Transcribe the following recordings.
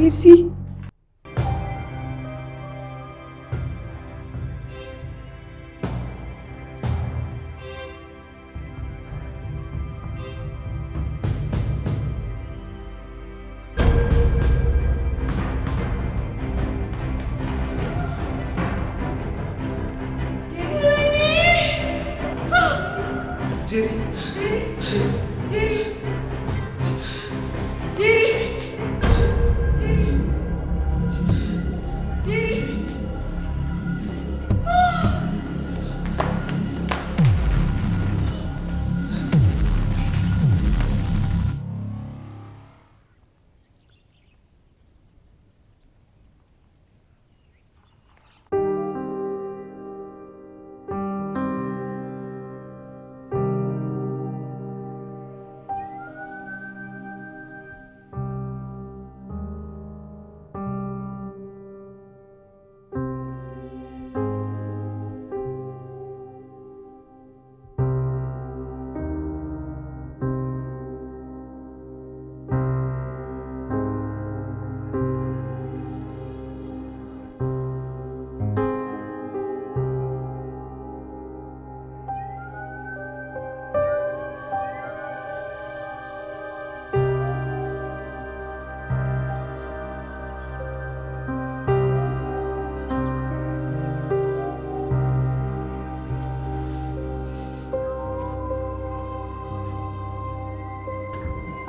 ሜርሲ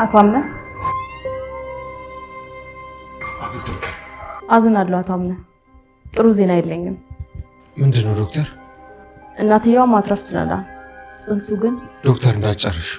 አቶ አምነ አዝናለሁ። አቶ አምነ ጥሩ ዜና የለኝም። ምንድነው ዶክተር? እናትየዋ ማትረፍ ችለናል። ጽንሱ ግን ዶክተር እንዳጨርሽ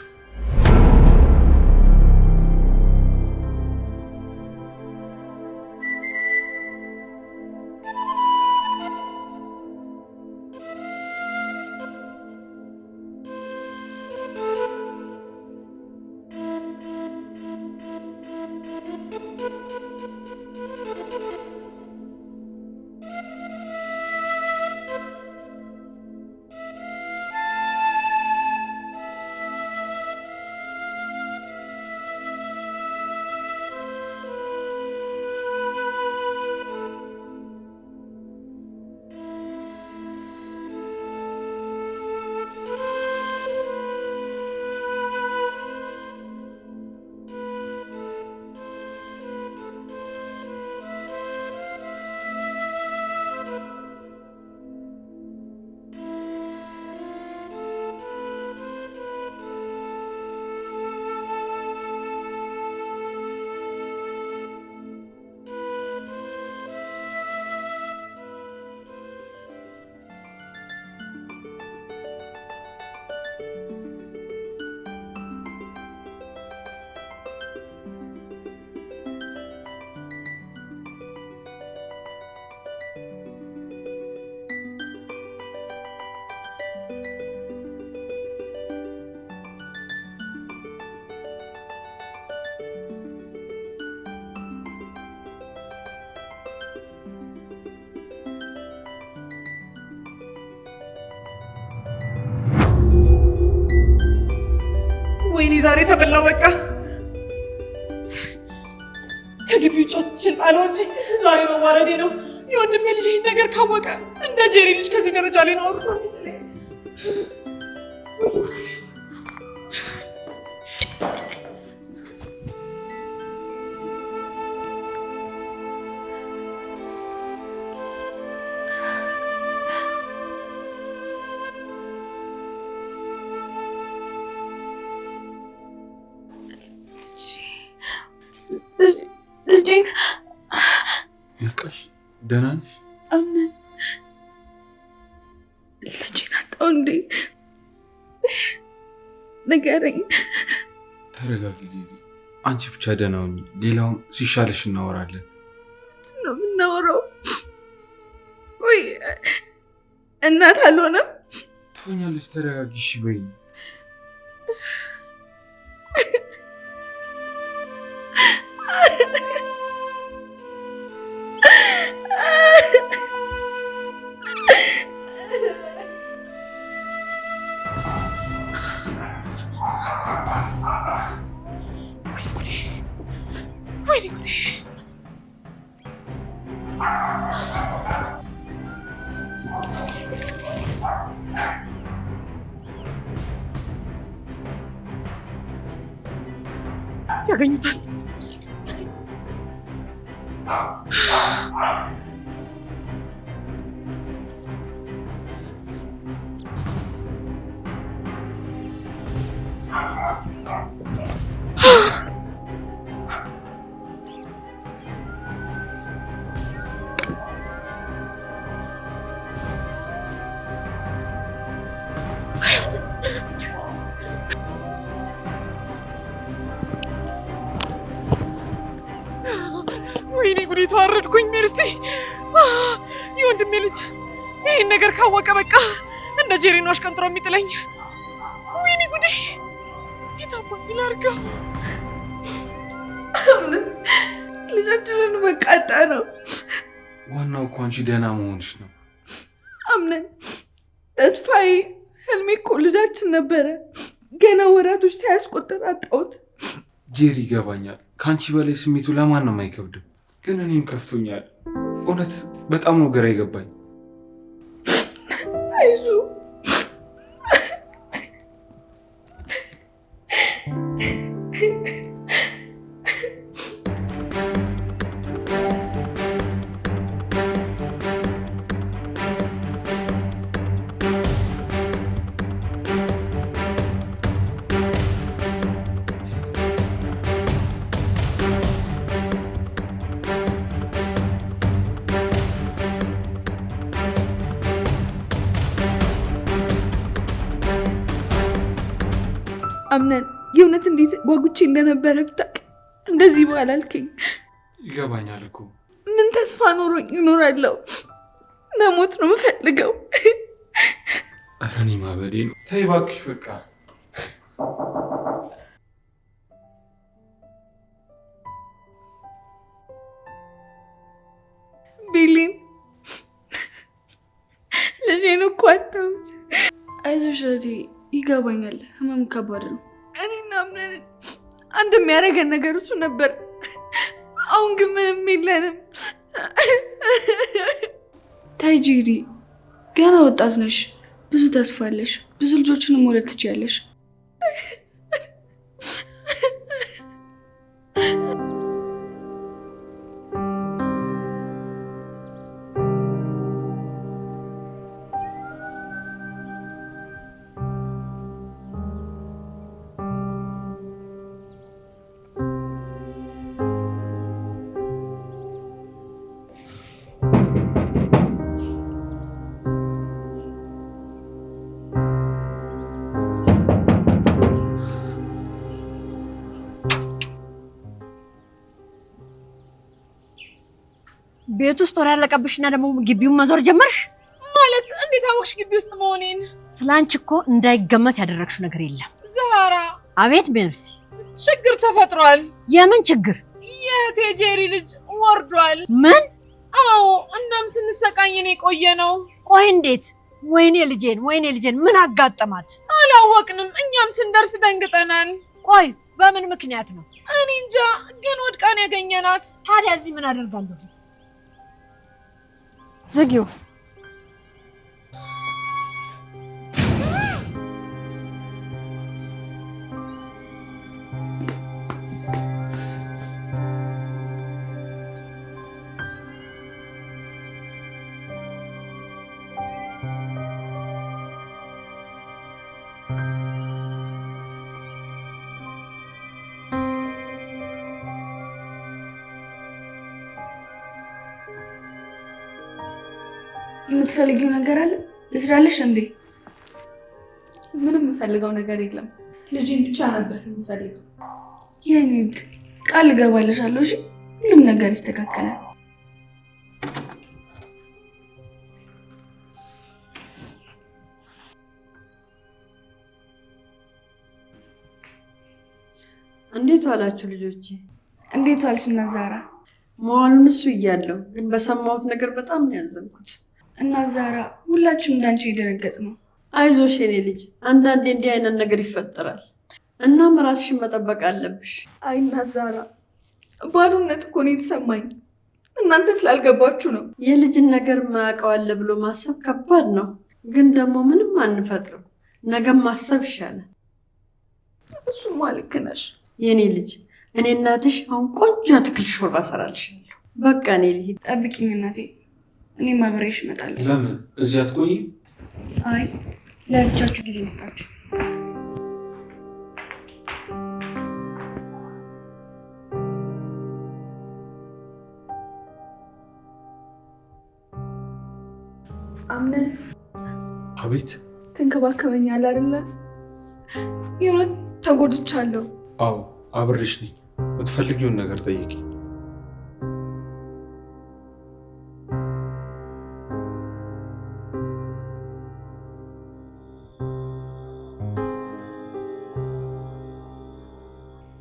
ወይኔ ዛሬ ተበላው። በቃ ከግቢ ውጭ ጣለው እንጂ ዛሬ መዋረዴ ነው። የወንድሜ ልጅ ይህን ነገር ካወቀ እንደ ጄሪ ልጅ ከዚህ ደረጃ ላይ ነው። ልጄን ይልቃሽ ደህና ነሽ? አሜን። ልጄን አጣሁ እንዴ? ንገረኝ። ተረጋጊ ዜቢ፣ አንቺ ብቻ ደህና ሁኚ። ሌላውን ሲሻለሽ እናወራለን። ነው የምናወራው? ቆይ እናት አልሆነም? ትሆኛለሽ። ተረጋጊ እሺ በይኝ። ያገኙታል። ወይኔ ጉዴ ተዋረድኩኝ። ሜርሲ የወንድሜ ልጅ ይህን ነገር ካወቀ በቃ እንደ ጄሪ ነው አሽቀንጥሮ የሚጥለኝ። ወይኔ ጉዴ የታባቱ ላርገው። ልጃችንን በቃ አጣ ነው። ዋናው እኮ አንቺ ደህና መሆንሽ ነው። አምነን ተስፋዬ ህልሜ እኮ ልጃችን ነበረ። ገና ወራቶች ሳያስቆጥር አጣሁት። ጄሪ ይገባኛል። ከአንቺ በላይ ስሜቱ ለማንም አይከብድም። ግን እኔም ከፍቶኛል። እውነት በጣም ነው ግራ የገባኝ። አይዞህ አምነን የእውነት እንዴት ጓጉቼ እንደነበረ ብታውቅ እንደዚህ ባላልከኝ። ይገባኛል እኮ ምን ተስፋ ኖሮኝ እኖራለሁ? መሞት ነው የምፈልገው። ኧረ እኔ ማበዴ ነው። ተይ እባክሽ በቃ። ቤሊን ልጄን እኮ አጣሁት። አይዞሽ እህቴ፣ ይገባኛል። ህመም ከባድ ነው። እኔና አምነን አንድ የሚያደርገን ነገር እሱ ነበር። አሁን ግን ምንም የለንም። ታይ ጄሪ፣ ገና ወጣት ነሽ፣ ብዙ ተስፋ አለሽ። ብዙ ልጆችንም መውለድ ትችያለሽ። ቤት ውስጥ ወር ያለቀብሽና ደግሞ ግቢውን መዞር ጀመርሽ ማለት? እንዴት አወቅሽ ግቢ ውስጥ መሆኔን? ስላንቺ እኮ እንዳይገመት ያደረግሽው ነገር የለም። ዛራ። አቤት ሜርሲ። ችግር ተፈጥሯል። የምን ችግር? የእህቴ ጄሪ ልጅ ወርዷል። ምን? አዎ፣ እናም ስንሰቃየን የቆየ ነው። ቆይ እንዴት? ወይኔ ልጄን ምን አጋጠማት? አላወቅንም። እኛም ስንደርስ ደንግጠናል። ቆይ በምን ምክንያት ነው? እኔ እንጃ፣ ግን ወድቃን ያገኘናት። ታዲያ እዚህ ምን አደርጋለሁ? ዝጊው። የምትፈልጊው ነገር አለ? ልስራልሽ እንዴ? ምንም የምፈልገው ነገር የለም። ልጅን ብቻ ነበር የምፈልገው። የኔ ቃል እገባልሻለሁ። እሺ፣ ሁሉም ነገር ይስተካከላል። እንዴት ዋላችሁ ልጆቼ? እንዴት ዋልሽ እናት ዛራ? መዋሉን እሱ እያለሁ ግን በሰማሁት ነገር በጣም ነው ያዘንኩት። እናት ዛራ፣ ሁላችሁም እንዳንቺ የደነገጥ ነው። አይዞሽ የኔ ልጅ፣ አንዳንዴ እንዲህ አይነት ነገር ይፈጠራል። እናም ራስሽን መጠበቅ አለብሽ። አይ እናት ዛራ፣ ባዶነት እኮ ነው የተሰማኝ። እናንተ ስላልገባችሁ ነው። የልጅን ነገር ማያውቀው አለ ብሎ ማሰብ ከባድ ነው። ግን ደግሞ ምንም አንፈጥርም። ነገም ማሰብ ይሻላል። እሱማ ልክ ነሽ የኔ ልጅ። እኔ እናትሽ አሁን ቆንጆ አትክልት ሾርባ እሰራልሻለሁ። በቃ እኔ ልሂድ። ጠብቂኝ እናቴ፣ እኔም አብሬሽ እመጣለሁ። ለምን እዚህ አትቆይም? አይ ለብቻችሁ ጊዜ መስጣችሁ። አምነን አቤት። ትንከባከበኛለህ አይደለ? የእውነት ተጎድቻለሁ። አዎ አብሬሽ ነኝ። የምትፈልጊውን ነገር ጠይቂኝ።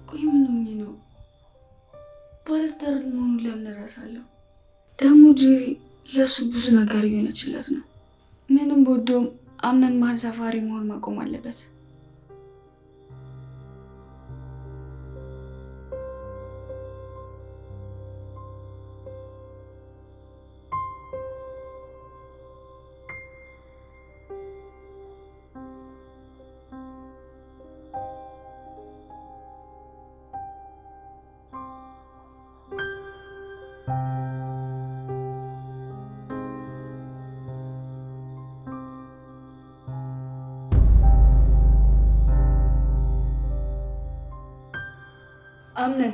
ቆይ ምን ሆኜ ነው? ባለትዳር መሆኑን ለምን እረሳለሁ? ደግሞ ጄሪ ለሱ ብዙ ነገር እየሆነችለት ነው። ምንም በወደውም አምነን መሀል ሰፋሪ መሆን ማቆም አለበት። አምነን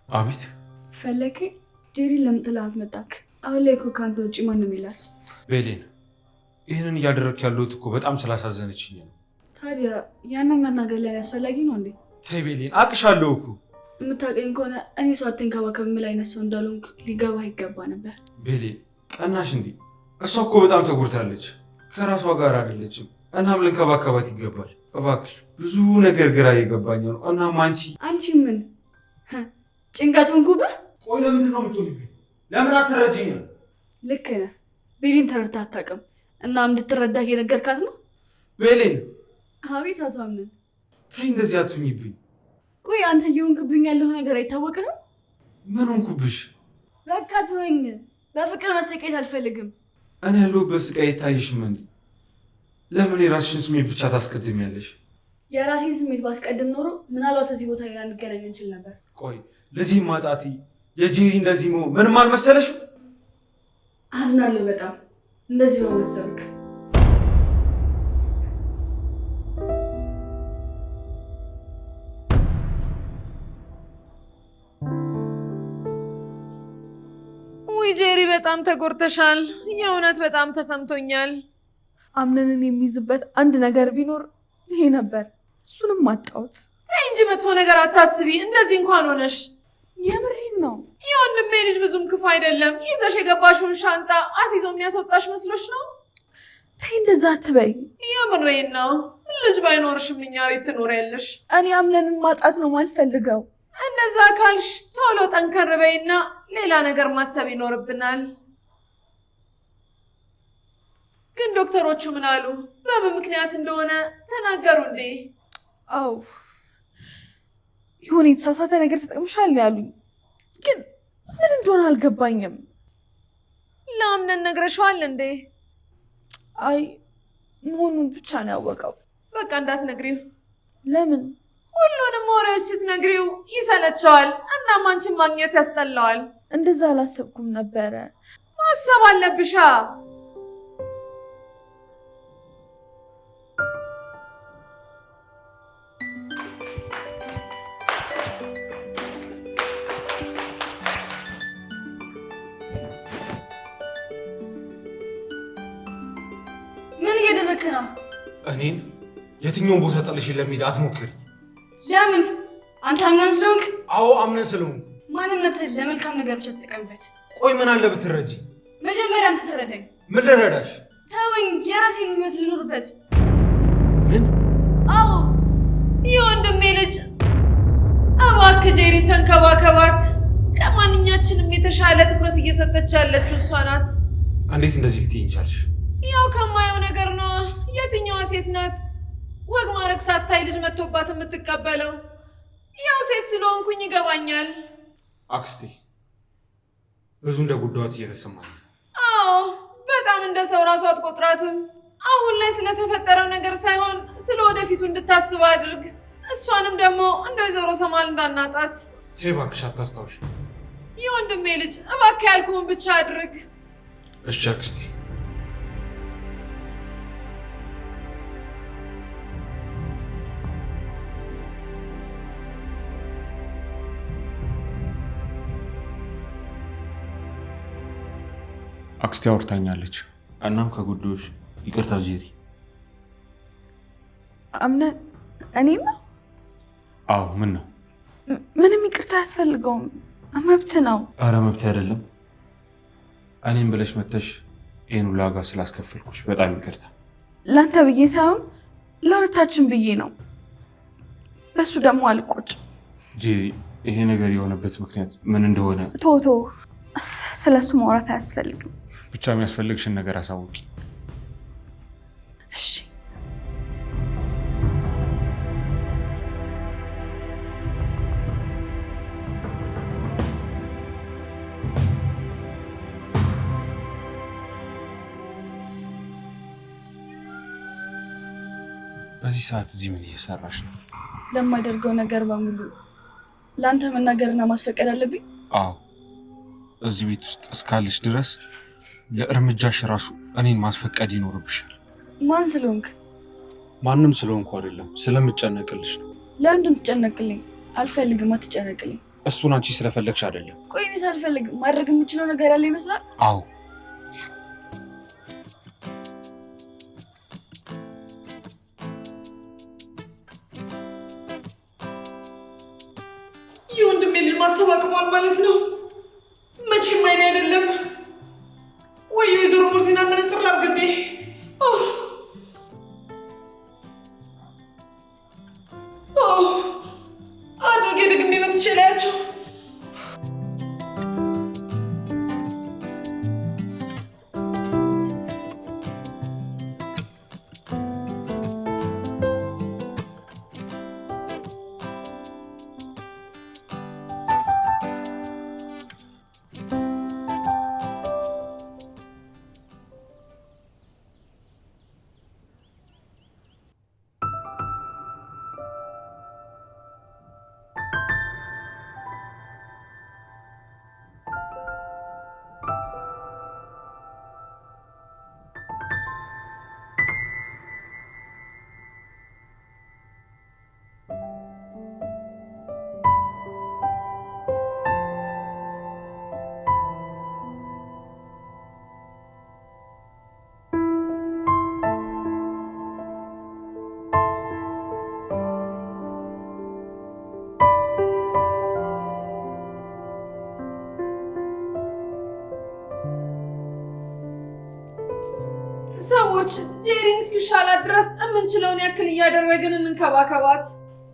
አቤት። ፈለኬ ጄሪን ለምን ጥላት መጣክ? አሁን ላይ እኮ ከአንተ ውጭ ማንም የለ ሰው። ቤሌን ይህንን እያደረግክ ያለሁት እኮ በጣም ስላሳዘነችኝ ነው። ታዲያ ያንን መናገር ላይ አስፈላጊ ነው እንዴ? ተይ ቤሌን፣ አቅሻለሁ እኮ። የምታውቀኝ ከሆነ እኔ ሰው አትንከባከብ የምል አይነት ሰው እንዳልሆንክ ሊገባህ ይገባ ነበር። ቤሌን ቀናሽ እንዴ? እሷ እኮ በጣም ተጎድታለች። ከራሷ ጋር አይደለችም። እናም ልንከባከባት ይገባል። እባክሽ ብዙ ነገር ግራ እየገባኝ ነው። እናም አንቺ ምን ጭንቀት ሆንኩብህ? ቆይ ለምንድን ነው የምትጮህብኝ? ለምን አትረጂኝም? ልክ ነህ። ቤሊን ተረድታ አታውቅም እና እንድትረዳ እየነገርካት ነው። ቤሌን። አቤት አቶ አምነን። ተይ እንደዚህ አትሁኝብኝ። ቆይ አንተ እየሆንክብኝ ያለው ነገር አይታወቅህም? ምን ሆንኩብሽ? በቃ ተወኝ። በፍቅር መሰቃየት አልፈልግም። እኔ ያለሁበት ስቃይ አይታይሽም እንዴ? ለምን የራስሽን ስሜት ብቻ ታስቀድሚያለሽ? የራሴን ስሜት ባስቀድም ኖሮ ምናልባት እዚህ ቦታ ላይ ላንገናኝ እንችል ነበር። ቆይ ልጅ ማጣቲ የጄሪ እንደዚህ መሆን ምንም አልመሰለሽም? አዝናለሁ በጣም እንደዚህ በመሰብክ። ውይ ጄሪ በጣም ተጎድተሻል። የእውነት በጣም ተሰምቶኛል። አምነንን የሚይዝበት አንድ ነገር ቢኖር ይሄ ነበር። እሱንም አጣሁት። ተይ እንጂ መጥፎ ነገር አታስቢ። እንደዚህ እንኳን ሆነሽ። የምሬን ነው። የወንድሜ ልጅ ብዙም ክፉ አይደለም። ይዘሽ የገባሽውን ሻንጣ አስይዞ የሚያስወጣሽ መስሎሽ ነው? ተይ እንደዛ አትበይ። የምሬን ነው። ልጅ ባይኖርሽም እኛ ቤት ትኖሪያለሽ። እኔ አምነንን ማጣት ነው ማልፈልገው። እንደዛ ካልሽ ቶሎ ጠንከር በይና ሌላ ነገር ማሰብ ይኖርብናል። ግን ዶክተሮቹ ምን አሉ? በምን ምክንያት እንደሆነ ተናገሩ እንዴ? አው የሆነ የተሳሳተ ነገር ተጠቅምሻል ያሉኝ፣ ግን ምን እንደሆነ አልገባኝም። ለአምነን ነግረሽዋል እንዴ? አይ መሆኑን ብቻ ነው ያወቀው። በቃ እንዳትነግሪው። ለምን? ሁሉንም ወሬዎች ስትነግሪው ይሰለቸዋል፣ እናም አንቺን ማግኘት ያስጠላዋል። እንደዛ አላሰብኩም ነበረ። ማሰብ አለብሻ። ምን እያደረክ ነው? እኔን የትኛውን ቦታ ጠልሽ ለመሄድ አትሞክሪ። ለምን? አንተ አምነን ስለሆንክ? አዎ አምነን ስለሆንኩ። ማንነትህን ለመልካም ነገር ብቻ ተጠቀምበት። ቆይ ምን አለ ብትረጂ? መጀመሪያ አንተ ተረዳኝ። ምን ልረዳሽ? ተወኝ፣ የራሴን ህይወት ልኖርበት። ምን? አዎ የወንድሜ ልጅ፣ እባክህ ጄሪን ተንከባከባት። ከማንኛችንም የተሻለ ትኩረት እየሰጠች ያለችው እሷ ናት። እንዴት እንደዚህ ልትይኝ ቻልሽ? ያው ከማየው ነገር ነው። የትኛዋ ሴት ናት ወግ ማድረግ ሳታይ ልጅ መጥቶባት የምትቀበለው? ስለሆንኩኝ ይገባኛል። አክስቴ ብዙ እንደ ጉዳዩት እየተሰማኝ። አዎ በጣም እንደ ሰው ራሱ አትቆጥራትም። አሁን ላይ ስለተፈጠረው ነገር ሳይሆን ስለ ወደፊቱ እንድታስብ አድርግ። እሷንም ደግሞ እንደ ወይዘሮ ሰማል እንዳናጣት። ተይ እባክሽ አታስታውሽ። የወንድሜ ልጅ እባክህ ያልኩህን ብቻ አድርግ። እሺ አክስቴ። አክስቴ አውርታኛለች። እናም ከጉዳዮች ይቅርታ ጄሪ። አምነን እኔም ነው? አዎ ምን ነው? ምንም ይቅርታ አያስፈልገውም፣ መብት ነው። አረ መብት አይደለም። እኔም ብለሽ መተሽ ይህን ሁሉ ዋጋ ስላስከፈልኩሽ በጣም ይቅርታ። ለአንተ ብዬ ሳይሆን ለሁለታችን ብዬ ነው። በሱ ደግሞ አልቆጭም። ጄሪ ይሄ ነገር የሆነበት ምክንያት ምን እንደሆነ ቶቶ ስለሱ ማውራት አያስፈልግም። ብቻ የሚያስፈልግሽን ነገር አሳውቂ። እሺ በዚህ ሰዓት እዚህ ምን እየሰራሽ ነው? ለማደርገው ነገር በሙሉ ለአንተ መናገርና ማስፈቀድ አለብኝ? አዎ እዚህ ቤት ውስጥ እስካለሽ ድረስ ለእርምጃሽ ራሱ እኔን ማስፈቀድ ይኖርብሻል። ማን ስለሆንክ? ማንም ስለሆንኩ አይደለም፣ ስለምጨነቅልሽ ነው። ለምንድን ትጨነቅልኝ? አልፈልግም፣ አትጨነቅልኝ። እሱን አንቺ ስለፈለግሽ አይደለም። ቆይ እኔ ሳልፈልግ ማድረግ የምችለው ነገር ያለ ይመስላል? አዎ የወንድሜ ልጅ ማሰብ አቅሟል ማለት ነው። መቼም አይኔ አይደለም ወይ የወይዘሮ ሙርሲና መነጽር ላብገቤ አድርጌ ደግሜ መጥቼ ላያቸው። ሰዎች ጄሪን እስኪሻላት ድረስ የምንችለውን ያክል እያደረግን እንንከባከባት።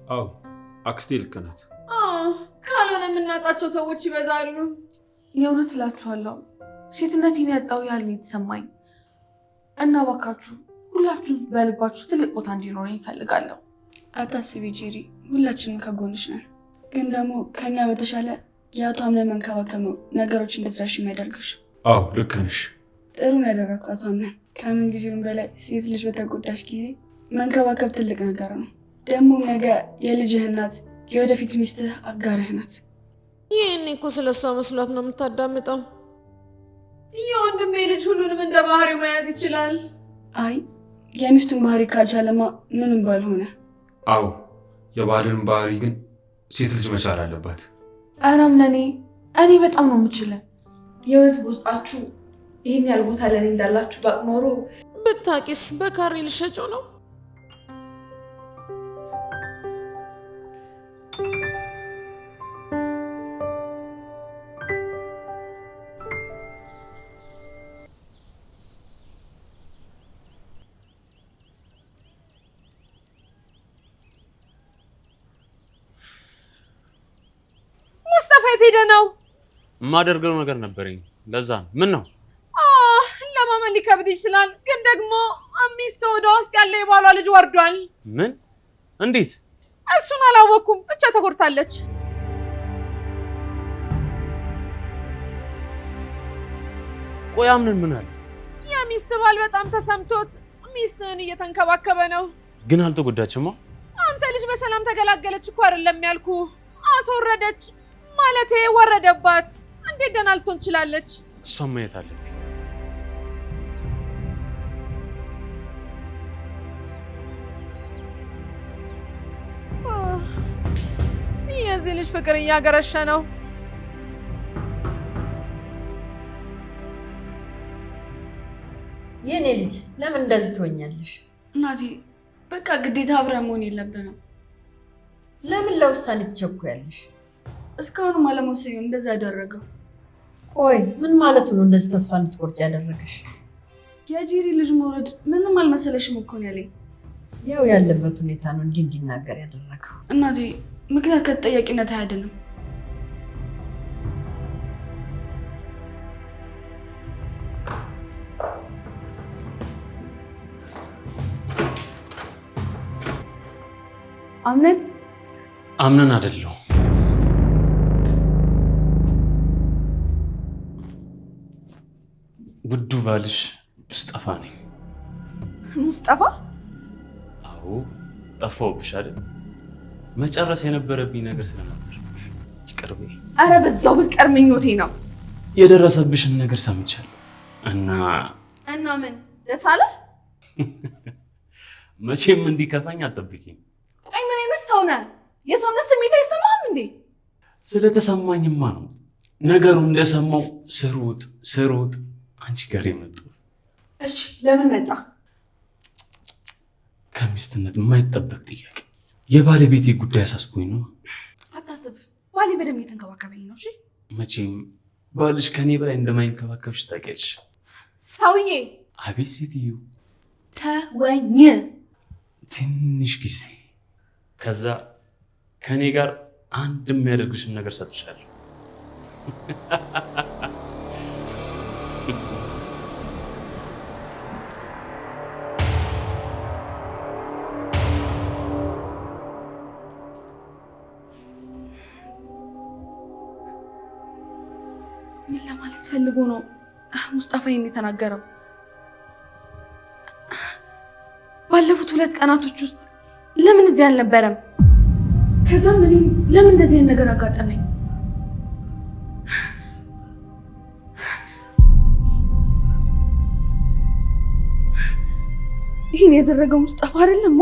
አዎ አክስቴ ልክ ናት። ካልሆነ የምናጣቸው ሰዎች ይበዛሉ። የእውነት እላችኋለሁ ሴትነቴን ያጣው ያህል ነው የተሰማኝ እና እባካችሁ ሁላችሁም በልባችሁ ትልቅ ቦታ እንዲኖረኝ እፈልጋለሁ። አታስቢ ጄሪ፣ ሁላችንም ከጎንሽ ነን። ግን ደግሞ ከኛ በተሻለ የአቶ አምነን መንከባከብ ነው ነገሮች እንድትረሽ የሚያደርግሽ። አዎ ልክ ነሽ። ጥሩ ነው ያደረግኩት አቶ አምነን። ከምን ጊዜውም በላይ ሴት ልጅ በተጎዳሽ ጊዜ መንከባከብ ትልቅ ነገር ነው። ደግሞ ነገ የልጅህ እናት የወደፊት ሚስትህ አጋርህ ናት። ይህኔ እኮ ስለሷ መስሏት ነው የምታዳምጠው። የወንድሜ ልጅ ሁሉንም እንደ ባህሪው መያዝ ይችላል። አይ የሚስቱን ባህሪ ካልቻለማ ምንም ባልሆነ። አዎ የባልን ባህሪ ግን ሴት ልጅ መቻል አለባት። ኧረ አምነን እኔ በጣም ነው የምችለው። የእውነት በውስጣችሁ ይህን ያህል ቦታ ለኔ እንዳላችሁ ባቅ ኖሮ ብታቂስ በካሬ ልሸጨው ነው። ሙስጠፋ የት ሄደ ነው? የማደርገው ነገር ነበረኝ። ለዛ ምን ነው ለማመን ሊከብድ ይችላል፣ ግን ደግሞ ሚስት ወደ ውስጥ ያለው የባሏ ልጅ ወርዷል። ምን? እንዴት? እሱን አላወኩም፣ ብቻ ተጎድታለች። ቆይ አምነን ምን አለ? የሚስት ባል በጣም ተሰምቶት ሚስትህን እየተንከባከበ ነው። ግን አልተጎዳችማ። አንተ ልጅ በሰላም ተገላገለች እኮ አይደለም ያልኩ፣ አስወረደች ማለቴ ወረደባት። እንዴት ደህና ልትሆን ትችላለች? እሷን ማየት አለብኝ። የዚህ ልጅ ፍቅር እያገረሸ ነው። የኔ ልጅ ለምን እንደዚህ ትሆኛለሽ? እናቴ በቃ ግዴታ አብረን መሆን የለብንም። ለምን ለውሳኔ ትቸኩያለሽ? እስካሁንም አለመወሰኝ እንደዛ ያደረገው። ቆይ ምን ማለቱ ነው እንደዚህ ተስፋ እንድትቆርጭ ያደረገሽ? የጄሪ ልጅ መውረድ ምንም አልመሰለሽም እኮ ነው ያለኝ። ያው ያለበት ሁኔታ ነው እንዲናገር ያደረገው። እናቴ ምክንያት ከተጠያቂነት አያድንም። አምነን አይደለም ውዱ ባልሽ ሙስጠፋ ነኝ። ሙስጠፋ? አዎ ጠፋሁብሽ አይደል? መጨረስ የነበረብኝ ነገር ስለነበር ይቅር በይ። አረ በዛው ብትቀር ምኞቴ ነው። የደረሰብሽን ነገር ሰምቻለሁ እና ምን ደስ አለ? መቼም እንዲከፋኝ አትጠብቂኝ። ቆይ ምን አይነት ሰው ነህ? የሰውነት ስሜት አይሰማህም እንዴ? ስለተሰማኝማ ነው ነገሩ እንደሰማው ስሩጥ አንቺ ጋር የመጣሁት። እሺ ለምን መጣ? ከሚስትነት የማይጠበቅ ጥያቄ። የባለቤቴ ጉዳይ አሳስቦኝ ነው። አታስብ፣ ባሌ በደንብ እየተንከባከበኝ ነው። እሺ መቼም ባልሽ ከኔ በላይ እንደማይንከባከብሽ ታውቂያለሽ። ሰውዬ! አቤት ሴትዮ! ተወኝ። ትንሽ ጊዜ፣ ከዛ ከኔ ጋር አንድ የሚያደርግሽን ነገር ሰጥሻለሁ። ምን ለማለት ፈልጎ ነው ሙስጠፋ ይሄን የተናገረው? ባለፉት 2 ቀናቶች ውስጥ ለምን እዚህ አልነበረም? ከዛም እኔም ለምን እንደዚህ ነገር አጋጠመኝ? ይሄን ያደረገው ሙስጠፋ አይደለም?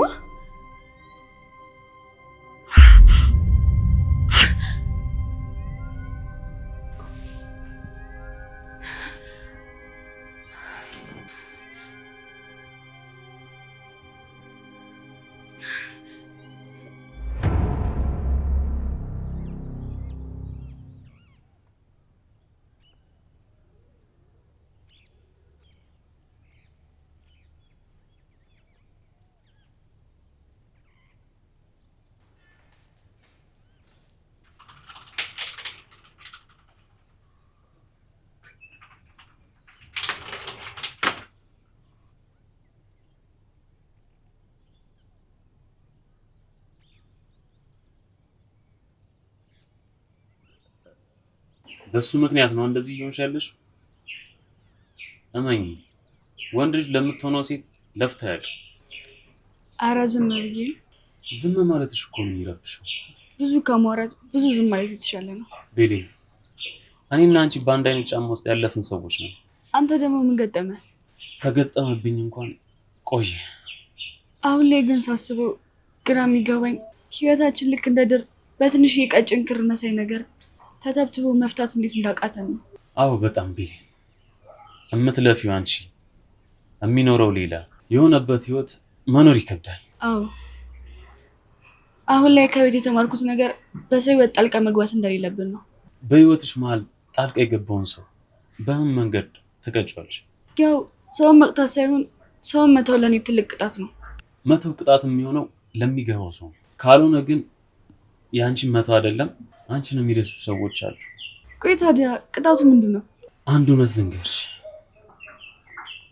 በሱ ምክንያት ነው እንደዚህ እየሆንሽ ያለሽ። እመኚ፣ ወንድ ልጅ ለምትሆነው ሴት ለፍታ ያለ። ኧረ ዝም ብዬ። ዝም ማለትሽ እኮ ነው የሚረብሽው። ብዙ ከማውራት ብዙ ዝም ማለት የተሻለ ነው። ቤሌ፣ እኔና አንቺ በአንድ አይነት ጫማ ውስጥ ያለፍን ሰዎች ነው። አንተ ደግሞ ምን ገጠመ? ከገጠመብኝ እንኳን ቆየ። አሁን ላይ ግን ሳስበው ግራ የሚገባኝ ህይወታችን ልክ እንደ ድር በትንሽ የቀጭን ክር መሳይ ነገር ተተብትቦ መፍታት እንዴት እንዳቃተን ነው። አዎ በጣም ቤሌ፣ እምትለፊው አንቺ፣ የሚኖረው ሌላ የሆነበት ህይወት መኖር ይከብዳል። አዎ አሁን ላይ ከቤት የተማርኩት ነገር በሰው ህይወት ጣልቃ መግባት እንደሌለብን ነው። በህይወትሽ መሀል ጣልቃ የገባውን ሰው በምን መንገድ ትቀጫለሽ? ያው ሰውን መቅጣት ሳይሆን ሰውን መተው ለኔ ትልቅ ቅጣት ነው። መተው ቅጣት የሚሆነው ለሚገባው ሰው፣ ካልሆነ ግን የአንቺን መተው አይደለም አንቺን የሚደሱ ሰዎች አሉ። ቆይ ታዲያ ቅጣቱ ምንድን ነው? አንድ እውነት ልንገርሽ፣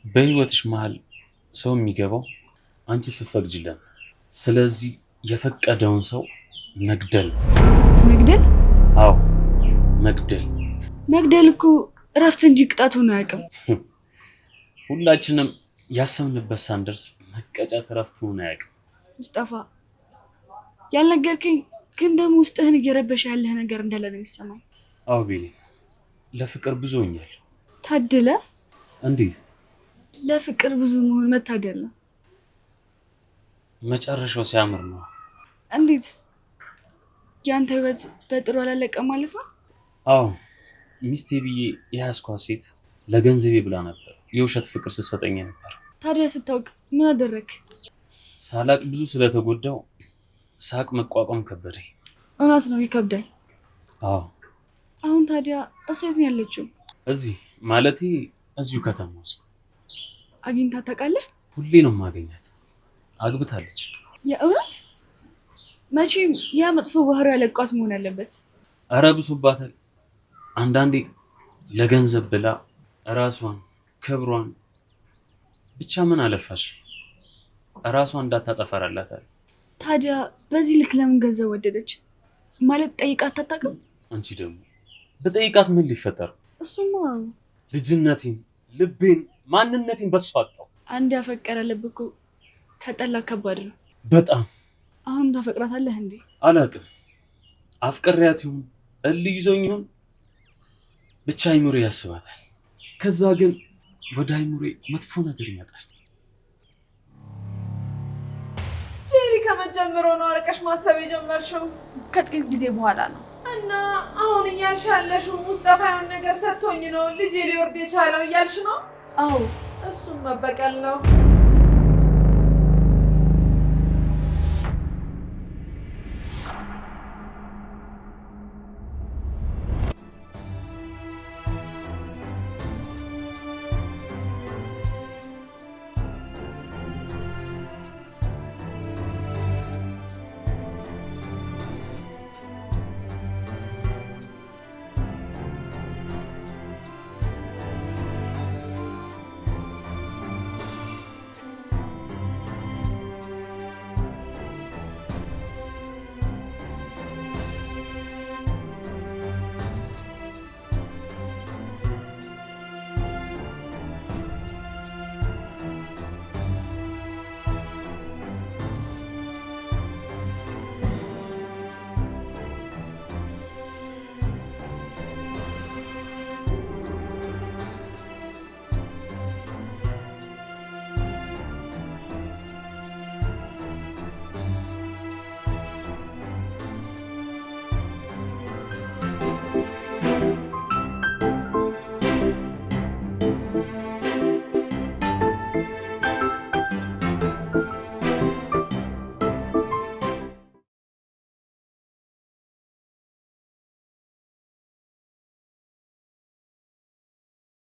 በህይወትሽ መሀል ሰው የሚገባው አንቺ ስትፈቅጂለት። ስለዚህ የፈቀደውን ሰው መግደል ነው። መግደል? አዎ መግደል። መግደል እኮ እረፍት እንጂ ቅጣት ሆኖ አያውቅም። ሁላችንም ያሰብንበት ሳንደርስ መቀጨት እረፍት ሆኖ አያውቅም። ሙስጠፋ ያልነገርከኝ ግን ደግሞ ውስጥህን እየረበሸ ያለህ ነገር እንዳለ ነው የሚሰማኝ። አዎ ቤሊ፣ ለፍቅር ብዙ ሆኛለሁ። ታድለ። እንዴት? ለፍቅር ብዙ መሆን መታደል ነው። መጨረሻው ሲያምር ነው። እንዴት? ያንተ ህይወት በጥሩ አላለቀ ማለት ነው? አዎ፣ ሚስቴ ብዬ የያዝኳት ሴት ለገንዘቤ ብላ ነበር የውሸት ፍቅር ስትሰጠኝ ነበር። ታዲያ ስታውቅ ምን አደረግ? ሳላቅ ብዙ ስለተጎዳው ሳቅ መቋቋም ከበደኝ። እውነት ነው፣ ይከብዳል። አዎ። አሁን ታዲያ እሷ የት ነው ያለችው? እዚህ ማለቴ እዚሁ ከተማ ውስጥ። አግኝታት ታውቃለህ? ሁሌ ነው የማገኛት። አግብታለች። የእውነት? መቼም ያ መጥፎ ባህሪ ያለቋት መሆን አለበት። እረ ብሶባታል። አንዳንዴ ለገንዘብ ብላ እራሷን ክብሯን ብቻ ምን አለፋሽ እራሷን እንዳታጠፈራላታል። ታዲያ በዚህ ልክ ለምን ገንዘብ ወደደች? ማለት ጠይቃት አታውቅም? አንቺ ደግሞ በጠይቃት ምን ሊፈጠር? እሱማ ልጅነቴን፣ ልቤን፣ ማንነቴን በሷ አጣው። አንድ ያፈቀረ ልብ እኮ ከጠላ ከባድ ነው በጣም። አሁንም ታፈቅራታለህ እንዴ? አላውቅም። አፍቅሬያት ይሁን እልህ ይዞኝ ይሁን ብቻ አይሙሬ ያስባታል። ከዛ ግን ወደ አይሙሬ መጥፎ ነገር ይመጣል። ጄሪ ከመጀመሩ ነው አርቀሽ ማሰብ የጀመርሽው? ከጥቂት ጊዜ በኋላ ነው። እና አሁን እያልሽ ያለሽው ሙስጠፋ የሆነ ነገር ሰጥቶኝ ነው ልጄ ሊወርድ የቻለው እያልሽ ነው? አዎ፣ እሱም መበቀል ነው።